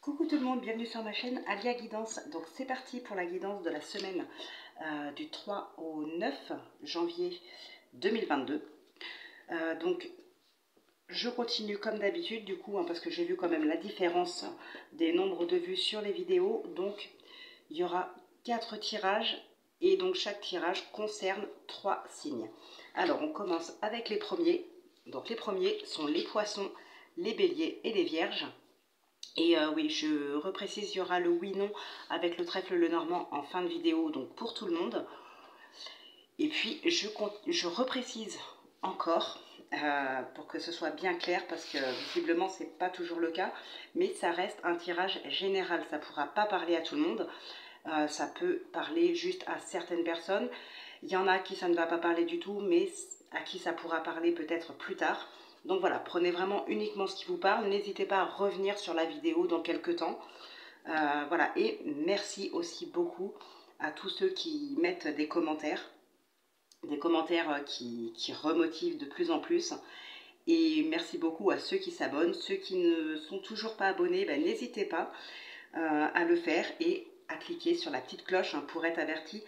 Coucou tout le monde, bienvenue sur ma chaîne Alia Guidance. Donc c'est parti pour la guidance de la semaine du 3 au 9 janvier 2022. Donc je continue comme d'habitude du coup, parce que j'ai vu quand même la différence des nombres de vues sur les vidéos. Donc il y aura 4 tirages et donc chaque tirage concerne 3 signes. Alors on commence avec les premiers. Donc les premiers sont les poissons, les béliers et les vierges. Et oui, je reprécise, il y aura le oui-non avec le trèfle le normand en fin de vidéo, donc pour tout le monde. Et puis, je reprécise encore, pour que ce soit bien clair, parce que visiblement, ce n'est pas toujours le cas, mais ça reste un tirage général, ça ne pourra pas parler à tout le monde, ça peut parler juste à certaines personnes. Il y en a à qui ça ne va pas parler du tout, mais à qui ça pourra parler peut-être plus tard. Donc voilà, prenez vraiment uniquement ce qui vous parle. N'hésitez pas à revenir sur la vidéo dans quelques temps. Voilà, et merci aussi beaucoup à tous ceux qui mettent des commentaires qui remotivent de plus en plus. Et merci beaucoup à ceux qui s'abonnent. Ceux qui ne sont toujours pas abonnés, ben, n'hésitez pas à le faire et à cliquer sur la petite cloche pour être averti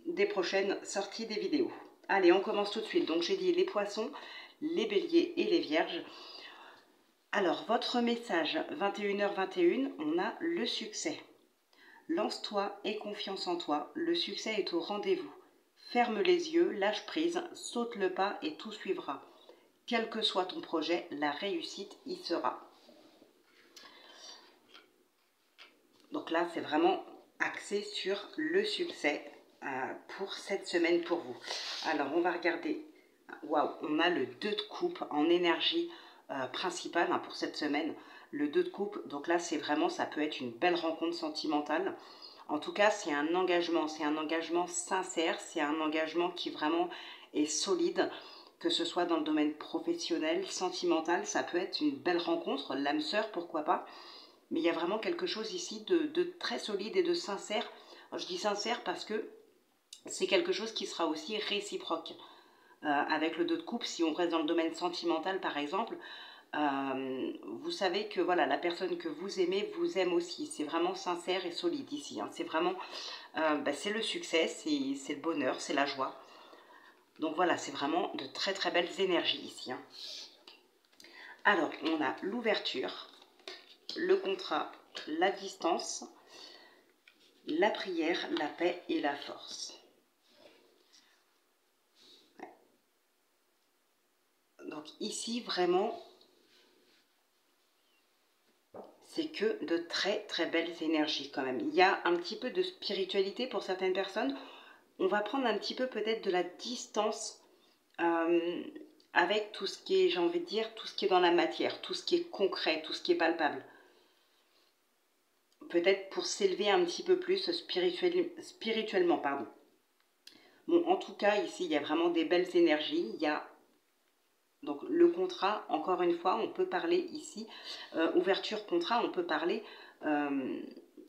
des prochaines sorties des vidéos. Allez, on commence tout de suite. Donc j'ai dit les poissons, les béliers et les vierges. Alors, votre message, 21h21, on a le succès. Lance-toi et confiance en toi, le succès est au rendez-vous. Ferme les yeux, lâche prise, saute le pas et tout suivra. Quel que soit ton projet, la réussite y sera. Donc là, c'est vraiment axé sur le succès pour cette semaine pour vous. Alors, on va regarder. Waouh, on a le 2 de coupe en énergie principale pour cette semaine. Le 2 de coupe, donc là, c'est vraiment, ça peut être une belle rencontre sentimentale. En tout cas, c'est un engagement sincère, c'est un engagement qui vraiment est solide, que ce soit dans le domaine professionnel, sentimental, ça peut être une belle rencontre, l'âme sœur, pourquoi pas. Mais il y a vraiment quelque chose ici de très solide et de sincère. Alors, je dis sincère parce que c'est quelque chose qui sera aussi réciproque. Avec le 2 de coupe, si on reste dans le domaine sentimental par exemple, vous savez que voilà, la personne que vous aimez vous aime aussi. C'est vraiment sincère et solide ici. C'est vraiment, c'est le succès, c'est le bonheur, c'est la joie. Donc voilà, c'est vraiment de très très belles énergies ici. Alors, on a l'ouverture, le contrat, la distance, la prière, la paix et la force. Donc ici, vraiment, c'est que de très très belles énergies quand même. Il y a un petit peu de spiritualité pour certaines personnes. On va prendre un petit peu peut-être de la distance avec tout ce qui est, j'ai envie de dire, tout ce qui est dans la matière, tout ce qui est concret, tout ce qui est palpable. Peut-être pour s'élever un petit peu plus spirituellement, pardon. Bon, en tout cas, ici, il y a vraiment des belles énergies. Il y a donc le contrat, encore une fois, on peut parler ici, ouverture contrat, on peut parler,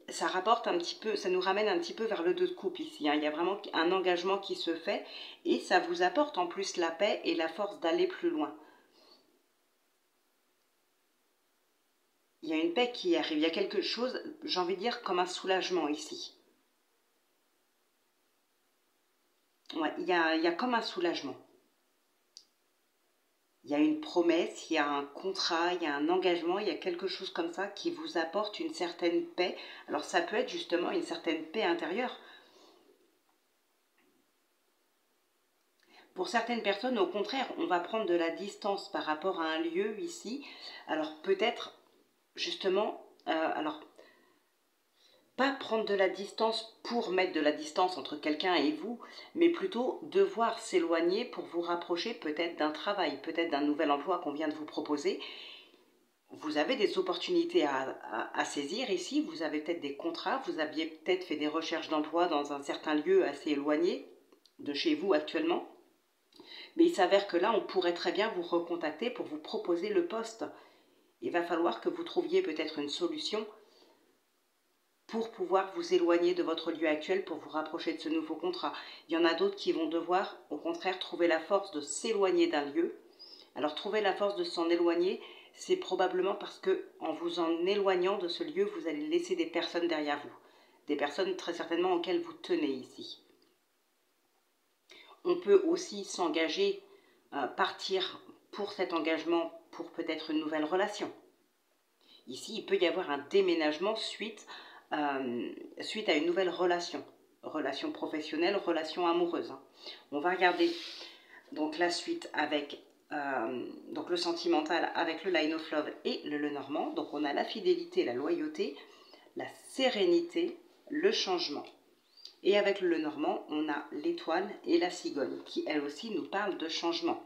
ça rapporte un petit peu, ça nous ramène un petit peu vers le 2 de coupe ici. Il y a vraiment un engagement qui se fait et ça vous apporte en plus la paix et la force d'aller plus loin. Il y a une paix qui arrive, il y a quelque chose, j'ai envie de dire, comme un soulagement ici. Ouais, il y a comme un soulagement. Il y a une promesse, il y a un contrat, il y a un engagement, il y a quelque chose comme ça qui vous apporte une certaine paix. Alors ça peut être justement une certaine paix intérieure. Pour certaines personnes, au contraire, on va prendre de la distance par rapport à un lieu ici. Alors peut-être justement, pas prendre de la distance pour mettre de la distance entre quelqu'un et vous, mais plutôt devoir s'éloigner pour vous rapprocher peut-être d'un travail, peut-être d'un nouvel emploi qu'on vient de vous proposer. Vous avez des opportunités à saisir ici, vous avez peut-être des contrats, vous aviez peut-être fait des recherches d'emploi dans un certain lieu assez éloigné de chez vous actuellement. Mais il s'avère que là, on pourrait très bien vous recontacter pour vous proposer le poste. Il va falloir que vous trouviez peut-être une solution pour pouvoir vous éloigner de votre lieu actuel, pour vous rapprocher de ce nouveau contrat. Il y en a d'autres qui vont devoir, au contraire, trouver la force de s'éloigner d'un lieu. Alors, trouver la force de s'en éloigner, c'est probablement parce que en vous en éloignant de ce lieu, vous allez laisser des personnes derrière vous. Des personnes très certainement auxquelles vous tenez ici. On peut aussi s'engager, partir pour cet engagement, pour peut-être une nouvelle relation. Ici, il peut y avoir un déménagement suite à une nouvelle relation. Relation professionnelle, relation amoureuse. On va regarder donc la suite avec donc le sentimental avec le Line of Love et le Lenormand. Donc on a la fidélité, la loyauté, la sérénité, le changement. Et avec le Lenormand, on a l'étoile et la cigogne qui, elle aussi, nous parlent de changement.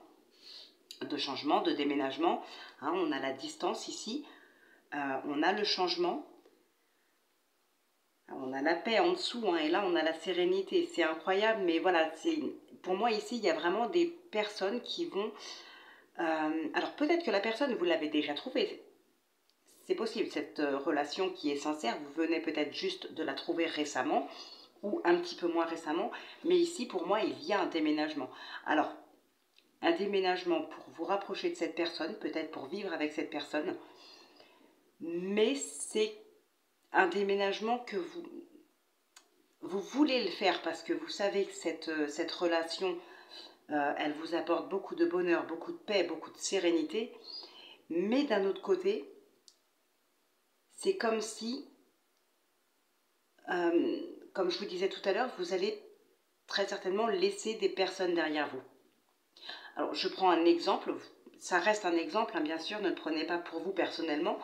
De changement, de déménagement. Hein, on a la distance ici. On a le changement. On a la paix en dessous. Hein, et là, on a la sérénité. C'est incroyable. Mais voilà, pour moi, ici, il y a vraiment des personnes qui vont... alors, peut-être que la personne, vous l'avez déjà trouvée. C'est possible, cette relation qui est sincère, vous venez peut-être juste de la trouver récemment ou un petit peu moins récemment, mais ici pour moi il y a un déménagement. Alors un déménagement pour vous rapprocher de cette personne, peut-être pour vivre avec cette personne, mais c'est un déménagement que vous voulez le faire parce que vous savez que cette relation, elle vous apporte beaucoup de bonheur, beaucoup de paix, beaucoup de sérénité, mais d'un autre côté, c'est comme si... comme je vous disais tout à l'heure, vous allez très certainement laisser des personnes derrière vous. Alors, je prends un exemple, ça reste un exemple, hein, bien sûr, ne le prenez pas pour vous personnellement,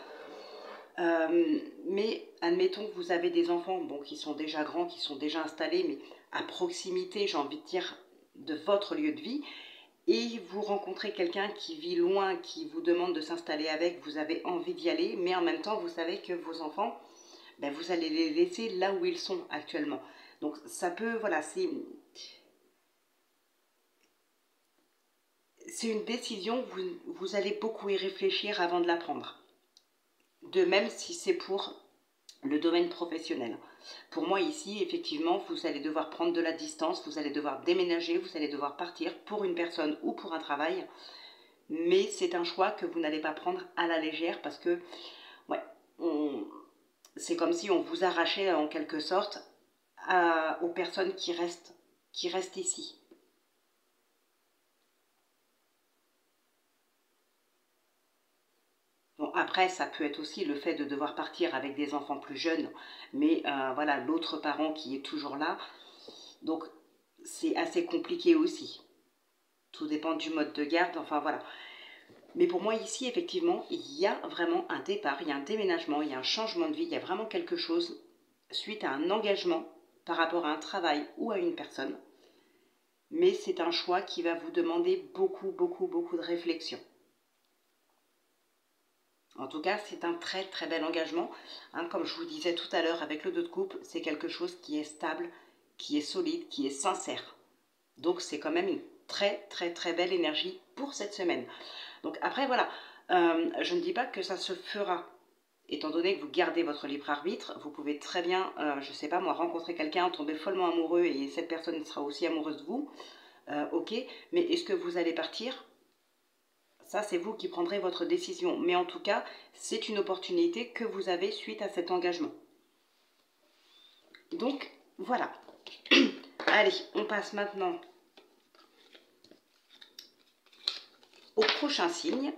mais admettons que vous avez des enfants bon, qui sont déjà grands, qui sont déjà installés, mais à proximité, j'ai envie de dire, de votre lieu de vie, et vous rencontrez quelqu'un qui vit loin, qui vous demande de s'installer avec, vous avez envie d'y aller, mais en même temps, vous savez que vos enfants, ben, vous allez les laisser là où ils sont actuellement. Donc ça peut, voilà, c'est une décision, vous allez beaucoup y réfléchir avant de la prendre. De même si c'est pour le domaine professionnel. Pour moi ici, effectivement, vous allez devoir prendre de la distance, vous allez devoir déménager, vous allez devoir partir pour une personne ou pour un travail. Mais c'est un choix que vous n'allez pas prendre à la légère parce que, ouais, c'est comme si on vous arrachait en quelque sorte aux personnes qui restent ici. Bon, après, ça peut être aussi le fait de devoir partir avec des enfants plus jeunes, mais voilà, l'autre parent qui est toujours là. Donc, c'est assez compliqué aussi. Tout dépend du mode de garde, enfin voilà. Mais pour moi, ici, effectivement, il y a vraiment un départ, il y a un déménagement, il y a un changement de vie, il y a vraiment quelque chose suite à un engagement par rapport à un travail ou à une personne. Mais c'est un choix qui va vous demander beaucoup, beaucoup, beaucoup de réflexion. En tout cas, c'est un très très bel engagement. Hein, comme je vous disais tout à l'heure avec le 2 de coupe, c'est quelque chose qui est stable, qui est solide, qui est sincère. Donc c'est quand même une très très très belle énergie pour cette semaine. Donc après voilà, je ne dis pas que ça se fera. Étant donné que vous gardez votre libre arbitre, vous pouvez très bien, je ne sais pas moi, rencontrer quelqu'un, tomber follement amoureux et cette personne sera aussi amoureuse de vous. Ok, mais est-ce que vous allez partir ? Ça, c'est vous qui prendrez votre décision. Mais en tout cas, c'est une opportunité que vous avez suite à cet engagement. Donc, voilà. Allez, on passe maintenant au prochain signe.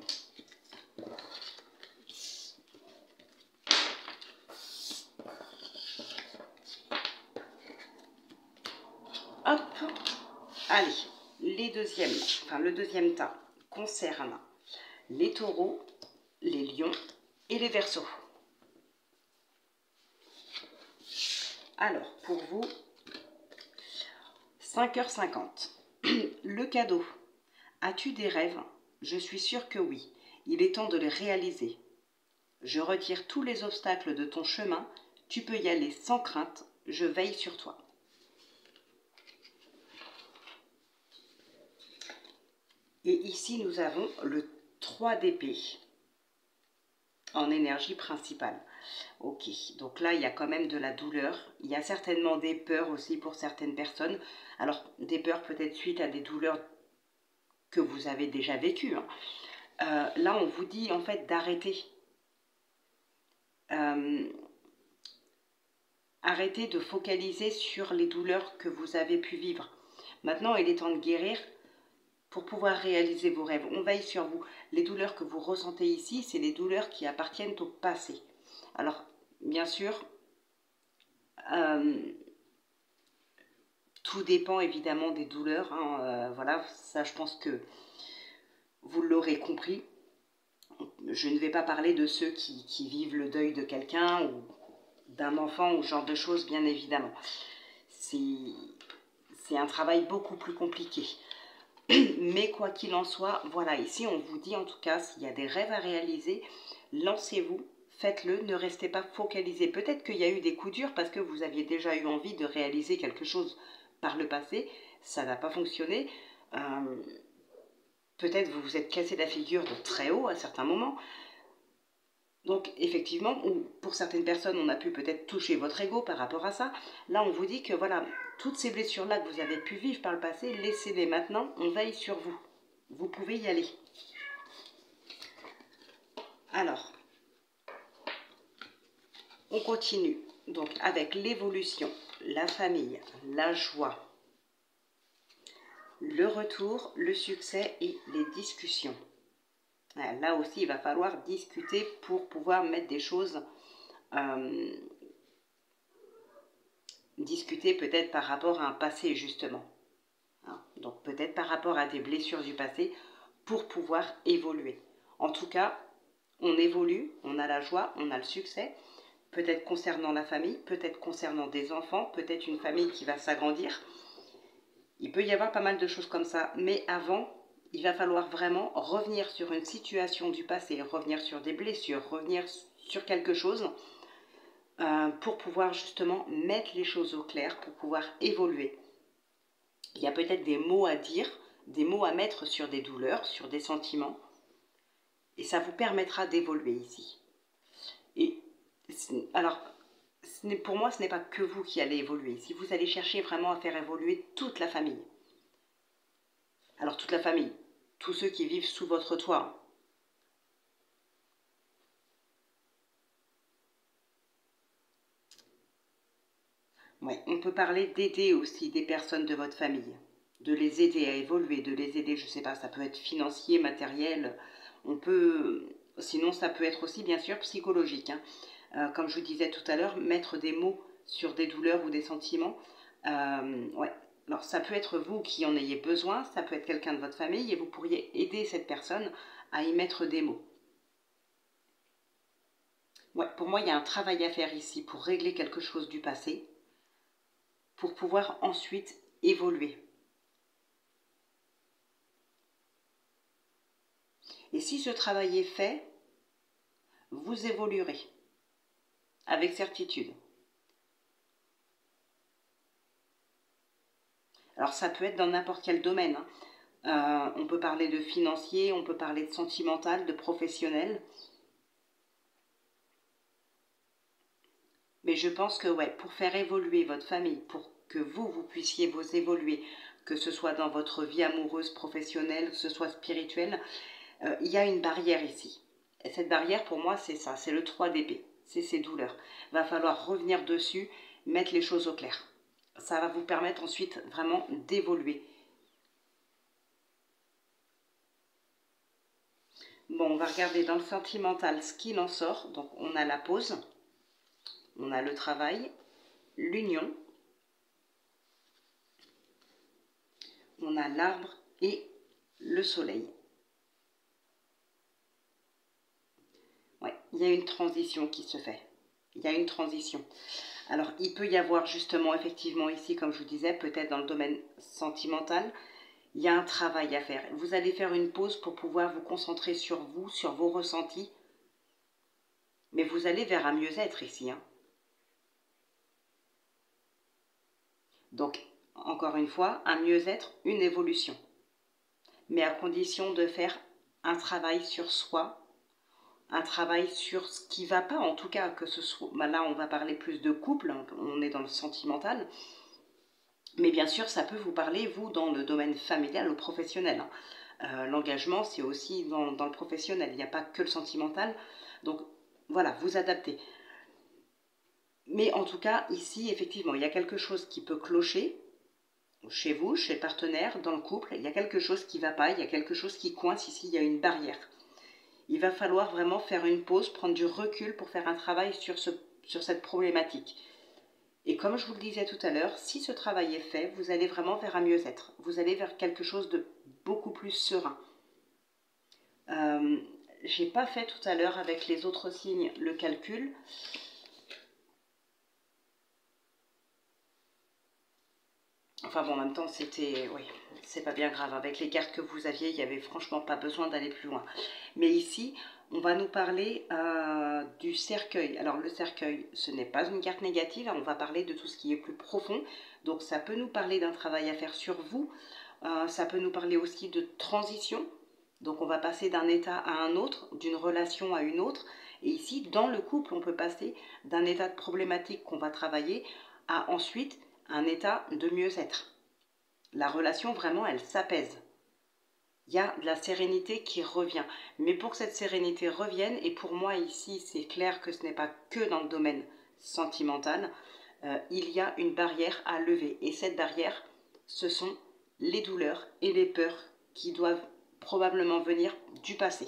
Hop. Allez, le deuxième tas concerne les taureaux, les lions et les verseaux. Alors, pour vous, 5h50. Le cadeau. As-tu des rêves? Je suis sûre que oui. Il est temps de les réaliser. Je retire tous les obstacles de ton chemin. Tu peux y aller sans crainte. Je veille sur toi. Et ici, nous avons le 3 d'épée en énergie principale. Ok, donc là, il y a quand même de la douleur. Il y a certainement des peurs aussi pour certaines personnes. Alors, des peurs peut-être suite à des douleurs que vous avez déjà vécues. Hein. Là, on vous dit en fait d'arrêter. Arrêtez de focaliser sur les douleurs que vous avez pu vivre. Maintenant, il est temps de guérir pour pouvoir réaliser vos rêves. On veille sur vous. Les douleurs que vous ressentez ici, c'est les douleurs qui appartiennent au passé. Alors, bien sûr, tout dépend évidemment des douleurs. Voilà, ça je pense que vous l'aurez compris. Je ne vais pas parler de ceux qui vivent le deuil de quelqu'un ou d'un enfant ou ce genre de choses, bien évidemment. C'est un travail beaucoup plus compliqué. Mais quoi qu'il en soit, voilà, ici on vous dit en tout cas, s'il y a des rêves à réaliser, lancez-vous, faites-le, ne restez pas focalisé. Peut-être qu'il y a eu des coups durs parce que vous aviez déjà eu envie de réaliser quelque chose par le passé, ça n'a pas fonctionné. Peut-être vous vous êtes cassé la figure de très haut à certains moments. Donc effectivement, pour certaines personnes, on a pu peut-être toucher votre ego par rapport à ça. Là, on vous dit que voilà, toutes ces blessures-là que vous avez pu vivre par le passé, laissez-les maintenant, on veille sur vous. Vous pouvez y aller. Alors, on continue donc avec l'évolution, la famille, la joie, le retour, le succès et les discussions. Là aussi, il va falloir discuter pour pouvoir mettre des choses... discuter peut-être par rapport à un passé, justement. Donc peut-être par rapport à des blessures du passé pour pouvoir évoluer. En tout cas, on évolue, on a la joie, on a le succès, peut-être concernant la famille, peut-être concernant des enfants, peut-être une famille qui va s'agrandir. Il peut y avoir pas mal de choses comme ça, mais avant, il va falloir vraiment revenir sur une situation du passé, revenir sur des blessures, revenir sur quelque chose pour pouvoir justement mettre les choses au clair, pour pouvoir évoluer. Il y a peut-être des mots à dire, des mots à mettre sur des douleurs, sur des sentiments, et ça vous permettra d'évoluer ici. Et alors, pour moi, ce n'est pas que vous qui allez évoluer ici, vous allez chercher vraiment à faire évoluer toute la famille. Alors toute la famille, tous ceux qui vivent sous votre toit. Ouais, on peut parler d'aider aussi des personnes de votre famille, de les aider à évoluer, de les aider, je ne sais pas, ça peut être financier, matériel, on peut, sinon ça peut être aussi bien sûr psychologique. Comme je vous disais tout à l'heure, mettre des mots sur des douleurs ou des sentiments, ouais. Alors ça peut être vous qui en ayez besoin, ça peut être quelqu'un de votre famille et vous pourriez aider cette personne à y mettre des mots. Ouais, pour moi, il y a un travail à faire ici pour régler quelque chose du passé, pour pouvoir ensuite évoluer. Et si ce travail est fait, vous évoluerez avec certitude. Alors ça peut être dans n'importe quel domaine. On peut parler de financier, on peut parler de sentimental, de professionnel. Mais je pense que ouais, pour faire évoluer votre famille, pour que vous puissiez vous évoluer, que ce soit dans votre vie amoureuse, professionnelle, que ce soit spirituelle, il y a une barrière ici. Et cette barrière, pour moi, c'est ça, c'est le 3 d'épée, c'est ces douleurs. Il va falloir revenir dessus, mettre les choses au clair. Ça va vous permettre ensuite vraiment d'évoluer. Bon, on va regarder dans le sentimental ce qu'il en sort. Donc, on a la pause, on a le travail, l'union, on a l'arbre et le soleil. Ouais, il y a une transition qui se fait. Il y a une transition. Alors, il peut y avoir justement, effectivement, ici, comme je vous disais, peut-être dans le domaine sentimental, il y a un travail à faire. Vous allez faire une pause pour pouvoir vous concentrer sur vous, sur vos ressentis. Mais vous allez vers un mieux-être ici. Donc, encore une fois, un mieux-être, une évolution. Mais à condition de faire un travail sur soi, un travail sur ce qui ne va pas, en tout cas, que ce soit... Là, on va parler plus de couple, on est dans le sentimental. Mais bien sûr, ça peut vous parler, vous, dans le domaine familial ou professionnel. L'engagement, c'est aussi dans le professionnel, il n'y a pas que le sentimental. Donc voilà, vous adaptez. Mais en tout cas, ici, effectivement, il y a quelque chose qui peut clocher chez vous, chez le partenaire, dans le couple. Il y a quelque chose qui ne va pas, il y a quelque chose qui coince ici, il y a une barrière. Il va falloir vraiment faire une pause, prendre du recul pour faire un travail sur cette problématique. Et comme je vous le disais tout à l'heure, si ce travail est fait, vous allez vraiment vers un mieux-être. Vous allez vers quelque chose de beaucoup plus serein. J'ai pas fait tout à l'heure avec les autres signes le calcul. Enfin bon, en même temps, c'était... Oui, c'est pas bien grave. Avec les cartes que vous aviez, il n'y avait franchement pas besoin d'aller plus loin. Mais ici, on va nous parler du cercueil. Alors le cercueil, ce n'est pas une carte négative. On va parler de tout ce qui est plus profond. Donc ça peut nous parler d'un travail à faire sur vous. Ça peut nous parler aussi de transition. Donc on va passer d'un état à un autre, d'une relation à une autre. Et ici, dans le couple, on peut passer d'un état de problématique qu'on va travailler à ensuite un état de mieux-être. La relation, vraiment, elle s'apaise. Il y a de la sérénité qui revient. Mais pour que cette sérénité revienne, et pour moi ici, c'est clair que ce n'est pas que dans le domaine sentimental, il y a une barrière à lever. Et cette barrière, ce sont les douleurs et les peurs qui doivent probablement venir du passé.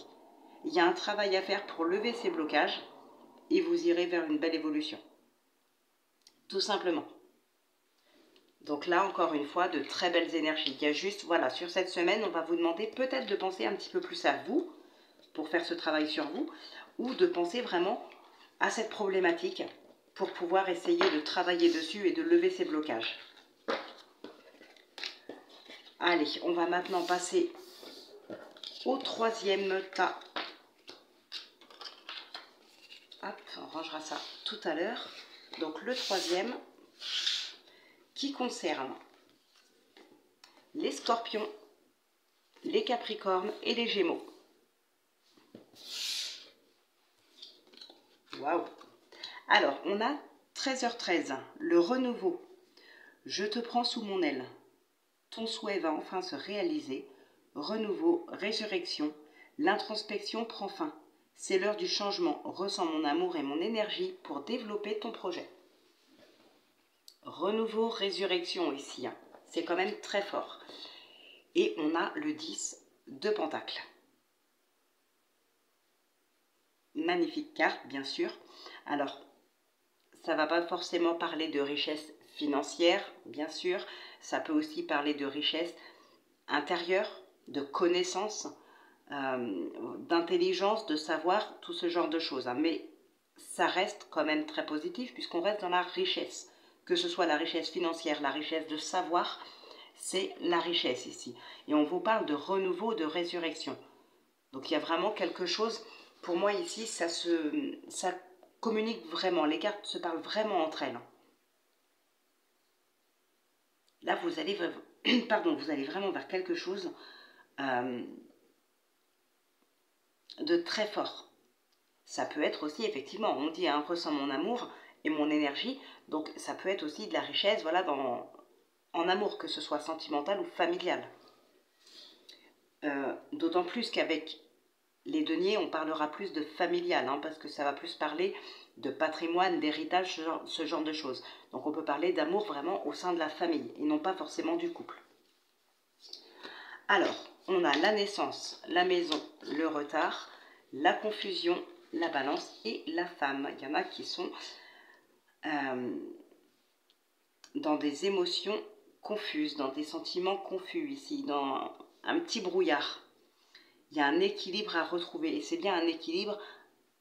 Il y a un travail à faire pour lever ces blocages et vous irez vers une belle évolution. Tout simplement. Donc là, encore une fois, de très belles énergies. Il y a juste, voilà, sur cette semaine, on va vous demander peut-être de penser un petit peu plus à vous, pour faire ce travail sur vous, ou de penser vraiment à cette problématique pour pouvoir essayer de travailler dessus et de lever ces blocages. Allez, on va maintenant passer au troisième tas. Hop, on rangera ça tout à l'heure. Donc le troisième, qui concerne les scorpions, les capricornes et les gémeaux. Waouh! Alors, on a 13h13, le renouveau. Je te prends sous mon aile. Ton souhait va enfin se réaliser. Renouveau, résurrection, l'introspection prend fin. C'est l'heure du changement. Ressens mon amour et mon énergie pour développer ton projet. Renouveau, résurrection ici, hein. C'est quand même très fort. Et on a le 10 de Pentacles. Magnifique carte, bien sûr. Alors, ça ne va pas forcément parler de richesse financière, bien sûr. Ça peut aussi parler de richesse intérieure, de connaissance, d'intelligence, de savoir, tout ce genre de choses. Hein. Mais ça reste quand même très positif puisqu'on reste dans la richesse. Que ce soit la richesse financière, la richesse de savoir, c'est la richesse ici. Et on vous parle de renouveau, de résurrection. Donc il y a vraiment quelque chose, pour moi ici, ça communique vraiment, les cartes se parlent vraiment entre elles. Là, vous allez, vous allez vraiment vers quelque chose de très fort. Ça peut être aussi, effectivement, on dit, hein, ressens mon amour et mon énergie, donc ça peut être aussi de la richesse, voilà, en amour, que ce soit sentimental ou familial. D'autant plus qu'avec les deniers, on parlera plus de familial, hein, parce que ça va plus parler de patrimoine, d'héritage, ce genre de choses. Donc on peut parler d'amour vraiment au sein de la famille, et non pas forcément du couple. Alors, on a la naissance, la maison, le retard, la confusion, la balance et la femme. Il y en a qui sont dans des émotions confuses, dans des sentiments confus ici, dans un petit brouillard. Il y a un équilibre à retrouver, et c'est bien un équilibre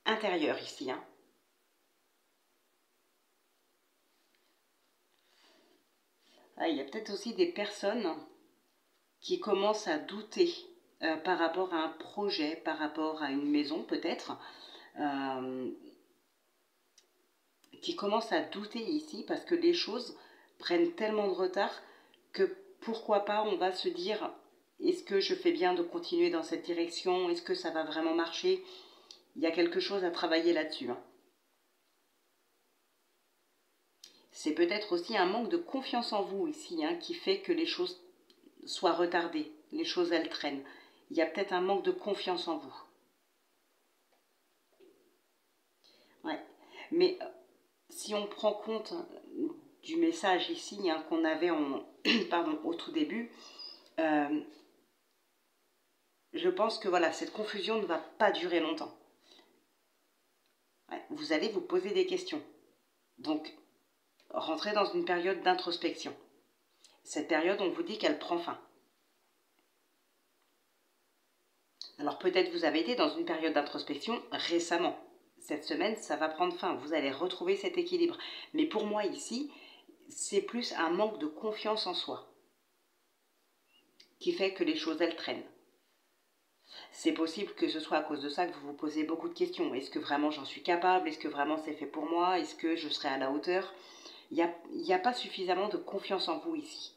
intérieur ici. Hein. Ah, il y a peut-être aussi des personnes qui commencent à douter par rapport à un projet, par rapport à une maison peut-être, qui commencent à douter ici parce que les choses prennent tellement de retard que pourquoi pas on va se dire est-ce que je fais bien de continuer dans cette direction, est-ce que ça va vraiment marcher? Il y a quelque chose à travailler là-dessus. Hein. C'est peut-être aussi un manque de confiance en vous ici, hein, qui fait que les choses soient retardées, les choses elles traînent. il y a peut-être un manque de confiance en vous. Ouais. Mais si on prend compte du message ici hein, qu'on avait pardon, au tout début, je pense que voilà, cette confusion ne va pas durer longtemps. Ouais, vous allez vous poser des questions. Donc, rentrez dans une période d'introspection. Cette période, on vous dit qu'elle prend fin. Alors peut-être vous avez été dans une période d'introspection récemment. Cette semaine, ça va prendre fin. Vous allez retrouver cet équilibre. Mais pour moi ici, c'est plus un manque de confiance en soi qui fait que les choses, elles traînent. C'est possible que ce soit à cause de ça que vous vous posez beaucoup de questions. Est-ce que vraiment j'en suis capable? Est-ce que vraiment c'est fait pour moi? Est-ce que je serai à la hauteur? Il n'y a pas suffisamment de confiance en vous ici.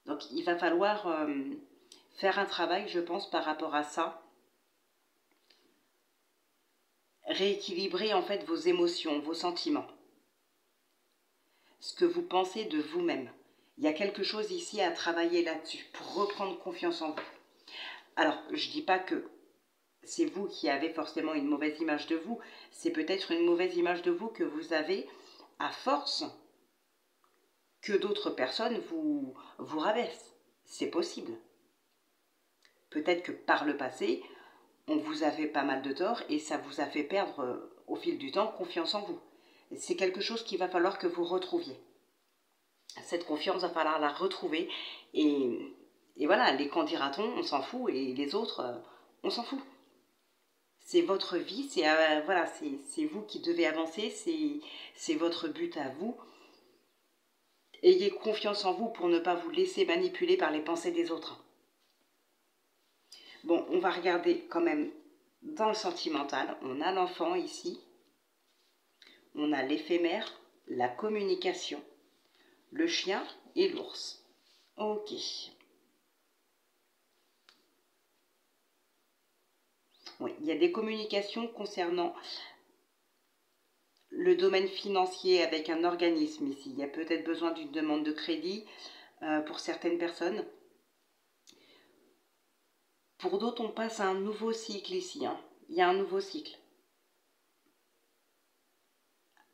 Donc il va falloir faire un travail, je pense, par rapport à ça. Rééquilibrer en fait vos émotions, vos sentiments. Ce que vous pensez de vous-même. Il y a quelque chose ici à travailler là-dessus pour reprendre confiance en vous. Alors, je ne dis pas que c'est vous qui avez forcément une mauvaise image de vous. C'est peut-être une mauvaise image de vous que vous avez à force que d'autres personnes vous rabaissent. C'est possible. Peut-être que par le passé, on vous a fait pas mal de tort et ça vous a fait perdre au fil du temps confiance en vous. C'est quelque chose qu'il va falloir que vous retrouviez. Cette confiance, va falloir la retrouver et voilà, les qu'en dira-t-on, on s'en fout et les autres, on s'en fout. C'est votre vie, voilà, c'est vous qui devez avancer, c'est votre but à vous. Ayez confiance en vous pour ne pas vous laisser manipuler par les pensées des autres. Bon, on va regarder quand même dans le sentimental. On a l'enfant ici. On a l'éphémère, la communication, le chien et l'ours. Ok. Oui, il y a des communications concernant le domaine financier avec un organisme ici. Il y a peut-être besoin d'une demande de crédit pour certaines personnes. Pour d'autres, on passe à un nouveau cycle ici. Hein. Il y a un nouveau cycle.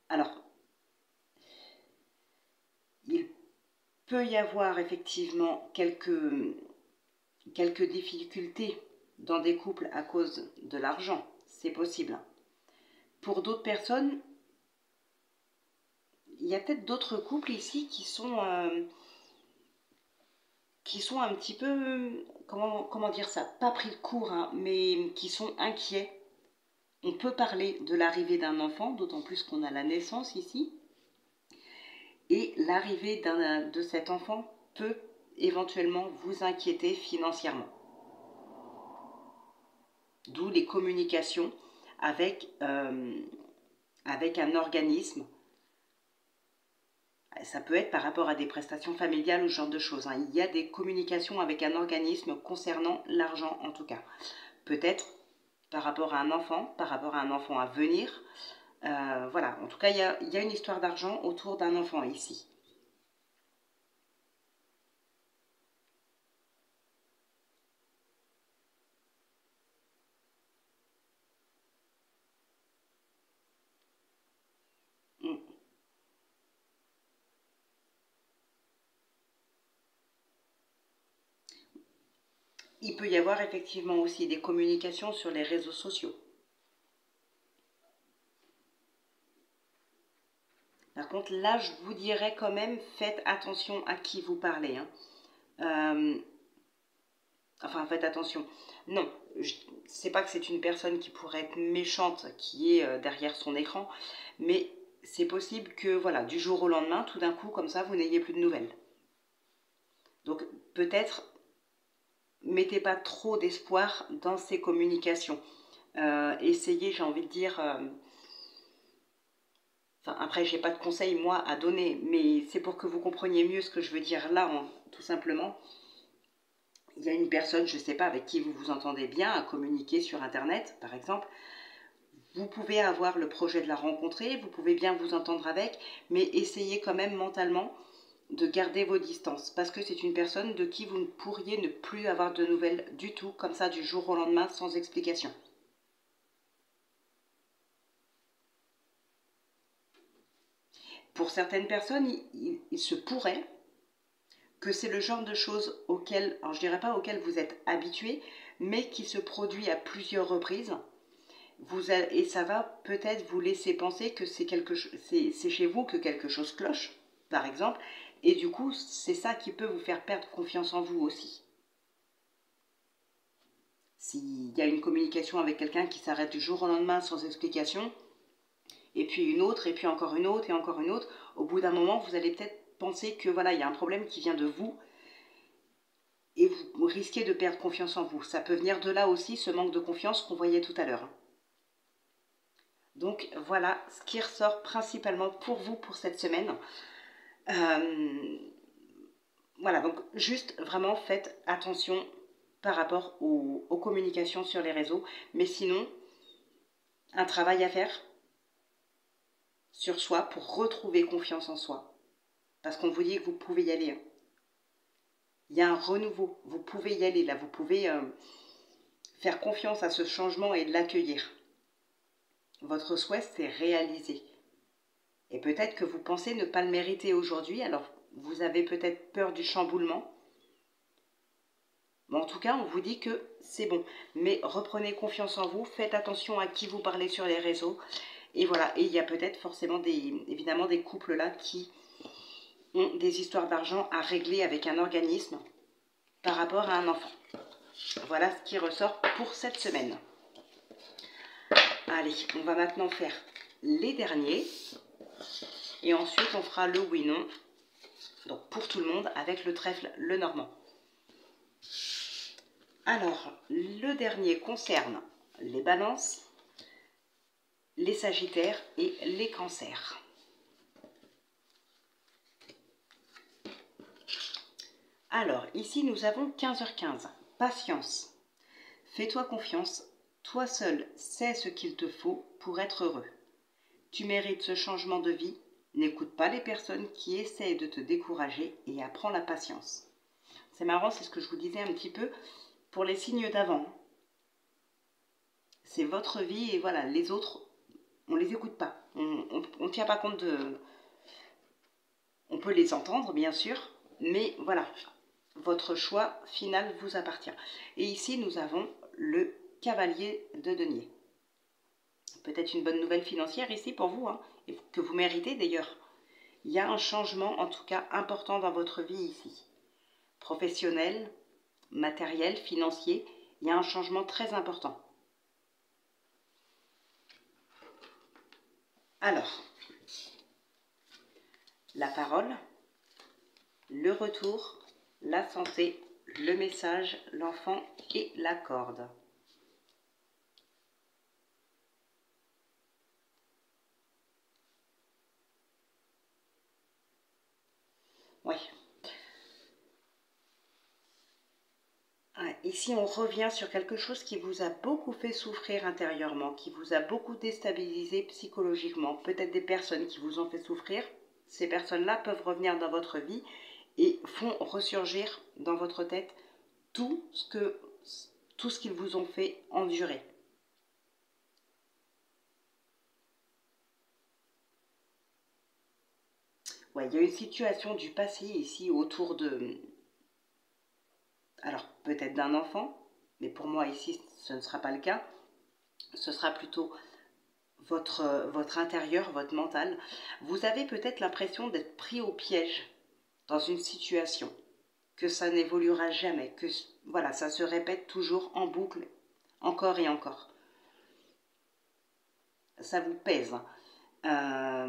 Alors, il peut y avoir effectivement quelques difficultés dans des couples à cause de l'argent. C'est possible. Pour d'autres personnes, il y a peut-être d'autres couples ici qui sont un petit peu, comment dire ça, pas pris de court, hein, mais qui sont inquiets. On peut parler de l'arrivée d'un enfant, d'autant plus qu'on a la naissance ici. Et l'arrivée de cet enfant peut éventuellement vous inquiéter financièrement. D'où les communications avec un organisme. Ça peut être par rapport à des prestations familiales ou ce genre de choses. Hein. Il y a des communications avec un organisme concernant l'argent en tout cas. Peut-être par rapport à un enfant à venir. Voilà, en tout cas, il y a une histoire d'argent autour d'un enfant ici. Mm. Il peut y avoir effectivement aussi des communications sur les réseaux sociaux. Par contre, là, je vous dirais quand même, faites attention à qui vous parlez. Hein. Enfin, faites attention. Non, c'est pas que c'est une personne qui pourrait être méchante qui est derrière son écran, mais c'est possible que, voilà, du jour au lendemain, tout d'un coup, comme ça, vous n'ayez plus de nouvelles. Donc, peut-être, mettez pas trop d'espoir dans ces communications. Essayez, j'ai envie de dire... Enfin, après, j'ai pas de conseils, moi, à donner, mais c'est pour que vous compreniez mieux ce que je veux dire là, hein, tout simplement. Il y a une personne, je ne sais pas, avec qui vous vous entendez bien, à communiquer sur Internet, par exemple. Vous pouvez avoir le projet de la rencontrer, vous pouvez bien vous entendre avec, mais essayez quand même mentalement de garder vos distances, parce que c'est une personne de qui vous ne pourriez ne plus avoir de nouvelles du tout, comme ça, du jour au lendemain, sans explication. Pour certaines personnes, il se pourrait que c'est le genre de choses auxquelles, alors je dirais pas auxquelles vous êtes habitué, mais qui se produit à plusieurs reprises. Et ça va peut-être vous laisser penser que c'est chez vous que quelque chose cloche, par exemple, et du coup, c'est ça qui peut vous faire perdre confiance en vous aussi. S'il y a une communication avec quelqu'un qui s'arrête du jour au lendemain sans explication, et puis une autre, et puis encore une autre, et encore une autre, au bout d'un moment, vous allez peut-être penser que voilà, il y a un problème qui vient de vous, et vous risquez de perdre confiance en vous. Ça peut venir de là aussi, ce manque de confiance qu'on voyait tout à l'heure. Donc voilà ce qui ressort principalement pour vous pour cette semaine. Voilà, donc juste vraiment faites attention par rapport aux communications sur les réseaux. Mais sinon, un travail à faire sur soi pour retrouver confiance en soi. Parce qu'on vous dit que vous pouvez y aller. Hein. Il y a un renouveau, vous pouvez y aller là, vous pouvez faire confiance à ce changement et l'accueillir. Votre souhait s'est réalisé. Et peut-être que vous pensez ne pas le mériter aujourd'hui, alors vous avez peut-être peur du chamboulement. Mais en tout cas, on vous dit que c'est bon. Mais reprenez confiance en vous, faites attention à qui vous parlez sur les réseaux. Et voilà, et il y a peut-être forcément évidemment des couples là qui ont des histoires d'argent à régler avec un organisme par rapport à un enfant. Voilà ce qui ressort pour cette semaine. Allez, on va maintenant faire les derniers. Et ensuite, on fera le oui-non. Donc pour tout le monde avec le trèfle le normand. Alors, le dernier concerne les balances, les sagittaires et les cancers. Alors, ici, nous avons 15h15. Patience. Fais-toi confiance. Toi seul sais ce qu'il te faut pour être heureux. Tu mérites ce changement de vie. N'écoute pas les personnes qui essaient de te décourager et apprends la patience. C'est marrant, c'est ce que je vous disais un petit peu pour les signes d'avant. C'est votre vie et voilà, les autres, on ne les écoute pas. On ne tient pas compte de... On peut les entendre, bien sûr, mais voilà, votre choix final vous appartient. Et ici, nous avons le cavalier de denier. Peut-être une bonne nouvelle financière ici pour vous, hein, et que vous méritez d'ailleurs. Il y a un changement, en tout cas, important dans votre vie ici. Professionnel, matériel, financier, il y a un changement très important. Alors, la parole, le retour, la santé, le message, l'enfant et la corde. Oui. Ici, on revient sur quelque chose qui vous a beaucoup fait souffrir intérieurement, qui vous a beaucoup déstabilisé psychologiquement. Peut-être des personnes qui vous ont fait souffrir. Ces personnes-là peuvent revenir dans votre vie et font ressurgir dans votre tête tout ce qu'ils vous ont fait endurer. Ouais, il y a une situation du passé ici autour de... Alors, peut-être d'un enfant, mais pour moi ici, ce ne sera pas le cas. Ce sera plutôt votre intérieur, votre mental. Vous avez peut-être l'impression d'être pris au piège dans une situation, que ça n'évoluera jamais, que voilà, ça se répète toujours en boucle, encore et encore. Ça vous pèse. Là,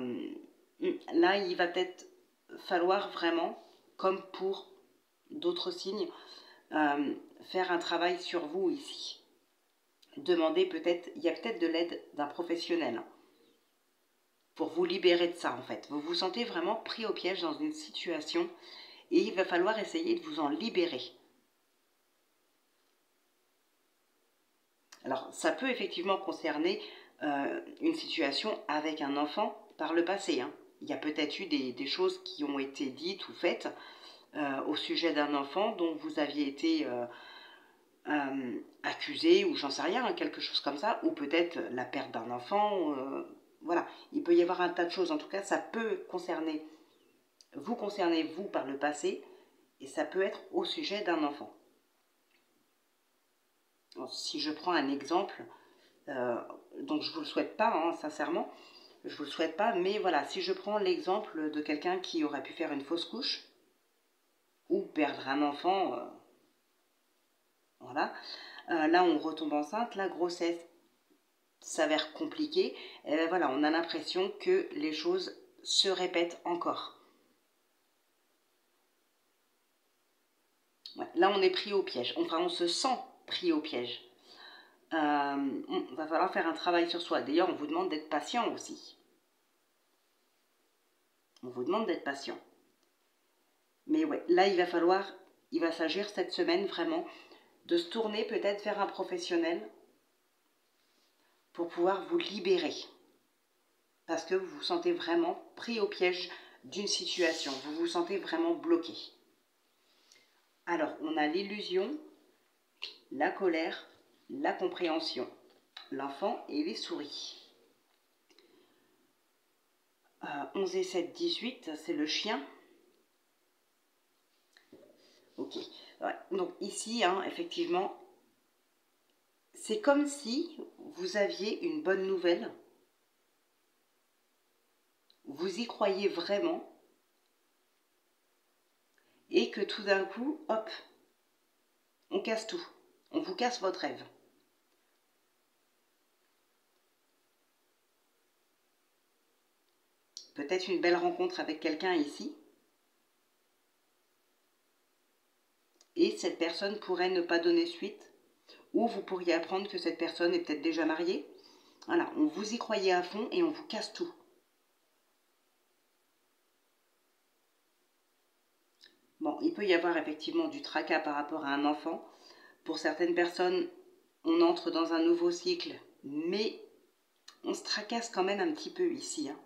il va peut-être falloir vraiment, comme pour d'autres signes, faire un travail sur vous ici. Demandez peut-être, il y a peut-être de l'aide d'un professionnel pour vous libérer de ça en fait. Vous vous sentez vraiment pris au piège dans une situation et il va falloir essayer de vous en libérer. Alors ça peut effectivement concerner une situation avec un enfant par le passé. Hein. il y a peut-être eu des choses qui ont été dites ou faites au sujet d'un enfant dont vous aviez été accusé, ou j'en sais rien, quelque chose comme ça, ou peut-être la perte d'un enfant, voilà, il peut y avoir un tas de choses. En tout cas, ça peut concerner vous par le passé, et ça peut être au sujet d'un enfant. Alors, si je prends un exemple, donc je ne vous le souhaite pas, hein, sincèrement, je ne vous le souhaite pas, mais voilà, si je prends l'exemple de quelqu'un qui aurait pu faire une fausse couche, ou perdre un enfant, voilà, là on retombe enceinte, la grossesse s'avère compliquée, et ben voilà, on a l'impression que les choses se répètent encore. Ouais, là on est pris au piège, enfin on se sent pris au piège. Va falloir faire un travail sur soi. D'ailleurs, on vous demande d'être patient aussi. On vous demande d'être patient. Mais ouais, là, il va s'agir cette semaine vraiment de se tourner peut-être vers un professionnel pour pouvoir vous libérer. Parce que vous vous sentez vraiment pris au piège d'une situation. Vous vous sentez vraiment bloqué. Alors, on a l'illusion, la colère, la compréhension, l'enfant et les souris. 11 et 7, 18, c'est le chien. Ok, ouais. Donc ici, hein, effectivement, c'est comme si vous aviez une bonne nouvelle. Vous y croyez vraiment. Et que tout d'un coup, hop, on casse tout. On vous casse votre rêve. Peut-être une belle rencontre avec quelqu'un ici. Et cette personne pourrait ne pas donner suite. Ou vous pourriez apprendre que cette personne est peut-être déjà mariée. Voilà, on vous y croyait à fond et on vous casse tout. Bon, il peut y avoir effectivement du tracas par rapport à un enfant. Pour certaines personnes, on entre dans un nouveau cycle, mais on se tracasse quand même un petit peu ici. Hein.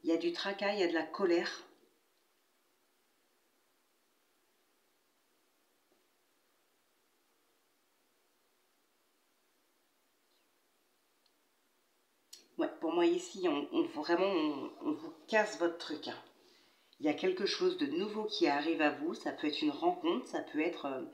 Il y a du tracas, il y a de la colère. Ouais, pour moi ici, on vous casse votre truc. Hein. Il y a quelque chose de nouveau qui arrive à vous. Ça peut être une rencontre, ça peut être...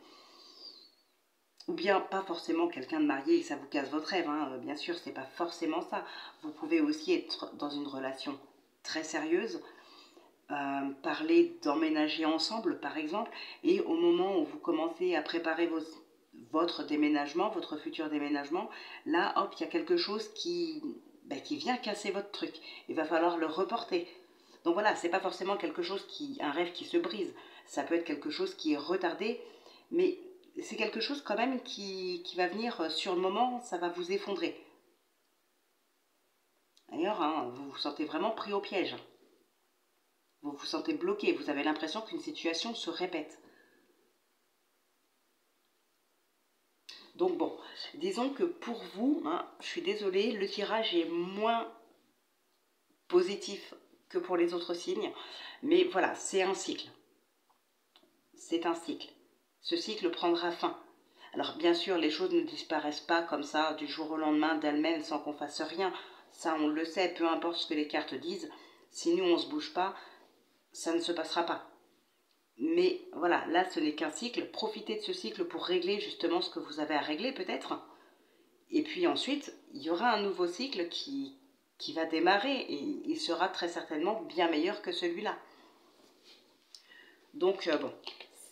ou bien pas forcément quelqu'un de marié et ça vous casse votre rêve. Hein. Bien sûr, c'est pas forcément ça. Vous pouvez aussi être dans une relation très sérieuse. Parler d'emménager ensemble, par exemple. Et au moment où vous commencez à préparer votre déménagement, votre futur déménagement, là, hop, il y a quelque chose qui vient casser votre truc. Il va falloir le reporter. Donc voilà, c'est pas forcément quelque chose un rêve qui se brise. Ça peut être quelque chose qui est retardé, mais c'est quelque chose quand même qui va venir sur le moment, ça va vous effondrer. D'ailleurs, hein, vous vous sentez vraiment pris au piège. Vous vous sentez bloqué, vous avez l'impression qu'une situation se répète. Donc bon, disons que pour vous, hein, je suis désolée, le tirage est moins positif que pour les autres signes. Mais voilà, c'est un cycle. C'est un cycle. Ce cycle prendra fin. Alors bien sûr, les choses ne disparaissent pas comme ça du jour au lendemain d'elles-mêmes sans qu'on fasse rien. Ça, on le sait, peu importe ce que les cartes disent. Si nous, on ne se bouge pas, ça ne se passera pas. Mais voilà, là, ce n'est qu'un cycle. Profitez de ce cycle pour régler justement ce que vous avez à régler peut-être. Et puis ensuite, il y aura un nouveau cycle qui va démarrer et il sera très certainement bien meilleur que celui-là. Donc bon,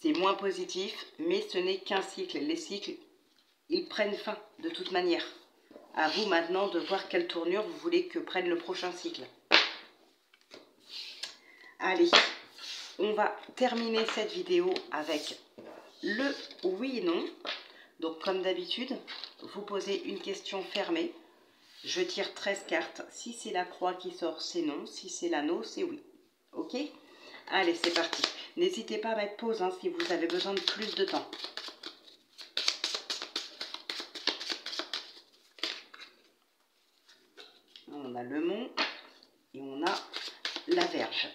c'est moins positif, mais ce n'est qu'un cycle. Les cycles, ils prennent fin de toute manière. À vous maintenant de voir quelle tournure vous voulez que prenne le prochain cycle. Allez, on va terminer cette vidéo avec le oui et non. Donc comme d'habitude, vous posez une question fermée. Je tire 13 cartes. Si c'est la croix qui sort, c'est non. Si c'est l'anneau, c'est oui. Ok? Allez, c'est parti. N'hésitez pas à mettre pause hein, si vous avez besoin de plus de temps. On on a le mont et on a la Vierge.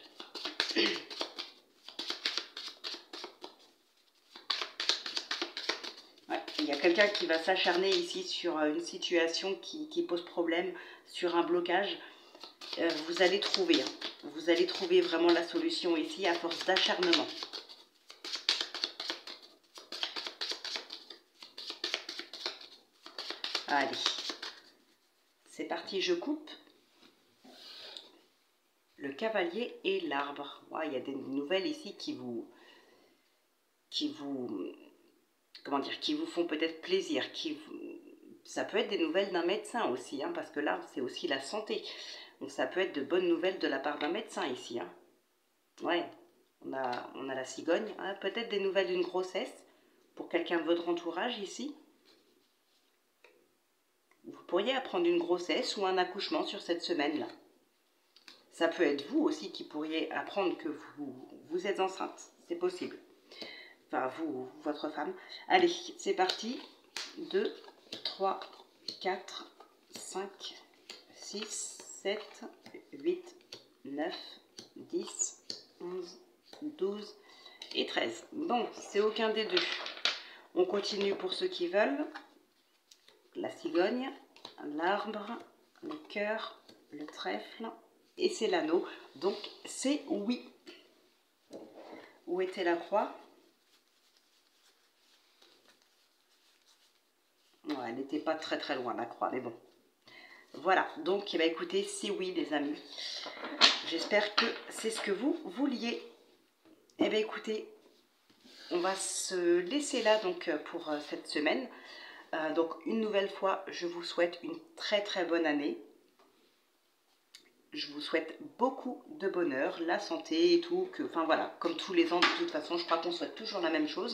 Ouais, il y a quelqu'un qui va s'acharner ici sur une situation qui pose problème, sur un blocage. Vous allez trouver, vous allez trouver vraiment la solution ici à force d'acharnement. Allez, c'est parti, je coupe. Le cavalier et l'arbre. Ouais, il y a des nouvelles ici qui vous comment dire, qui vous font peut-être plaisir. Ça peut être des nouvelles d'un médecin aussi, hein, parce que là, c'est aussi la santé. Donc ça peut être de bonnes nouvelles de la part d'un médecin ici. Hein. Ouais, on a la cigogne. Hein, peut-être des nouvelles d'une grossesse pour quelqu'un de votre entourage ici. Vous pourriez apprendre une grossesse ou un accouchement sur cette semaine-là. Ça peut être vous aussi qui pourriez apprendre que vous êtes enceinte. C'est possible. Enfin, vous, votre femme. Allez, c'est parti. 2, 3, 4, 5, 6, 7, 8, 9, 10, 11, 12 et 13. Bon, c'est aucun des deux. On continue pour ceux qui veulent. La cigogne, l'arbre, le cœur, le trèfle et c'est l'anneau. Donc, c'est oui. Où était la croix? Ouais, elle n'était pas très loin, la croix, mais bon. Voilà, donc, écoutez, c'est oui, les amis. J'espère que c'est ce que vous vouliez. Écoutez, on va se laisser là donc pour cette semaine. Donc, une nouvelle fois, je vous souhaite une très bonne année. Je vous souhaite beaucoup de bonheur, la santé et tout. Enfin voilà, comme tous les ans, de toute façon, je crois qu'on souhaite toujours la même chose.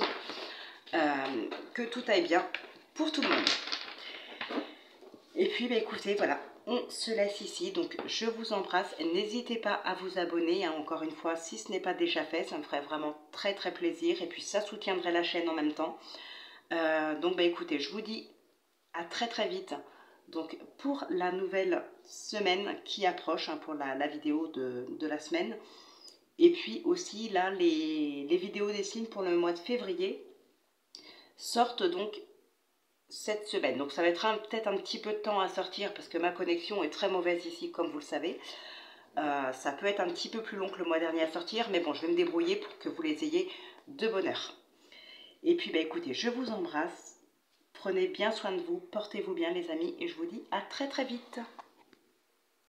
Que tout aille bien pour tout le monde. Et puis, écoutez, voilà, on se laisse ici. Donc, je vous embrasse. N'hésitez pas à vous abonner, hein, encore une fois, si ce n'est pas déjà fait. Ça me ferait vraiment très plaisir. Et puis, ça soutiendrait la chaîne en même temps. Donc, écoutez, je vous dis à très vite. Donc, pour la nouvelle semaine qui approche, hein, pour la vidéo de la semaine. Et puis aussi, là, les vidéos des signes pour le mois de février sortent donc cette semaine. Donc ça va être peut-être un petit peu de temps à sortir parce que ma connexion est très mauvaise ici, comme vous le savez. Ça peut être un petit peu plus long que le mois dernier à sortir, mais bon, je vais me débrouiller pour que vous les ayez de bonne heure. Et puis, écoutez, je vous embrasse. Prenez bien soin de vous, portez-vous bien les amis, et je vous dis à très vite.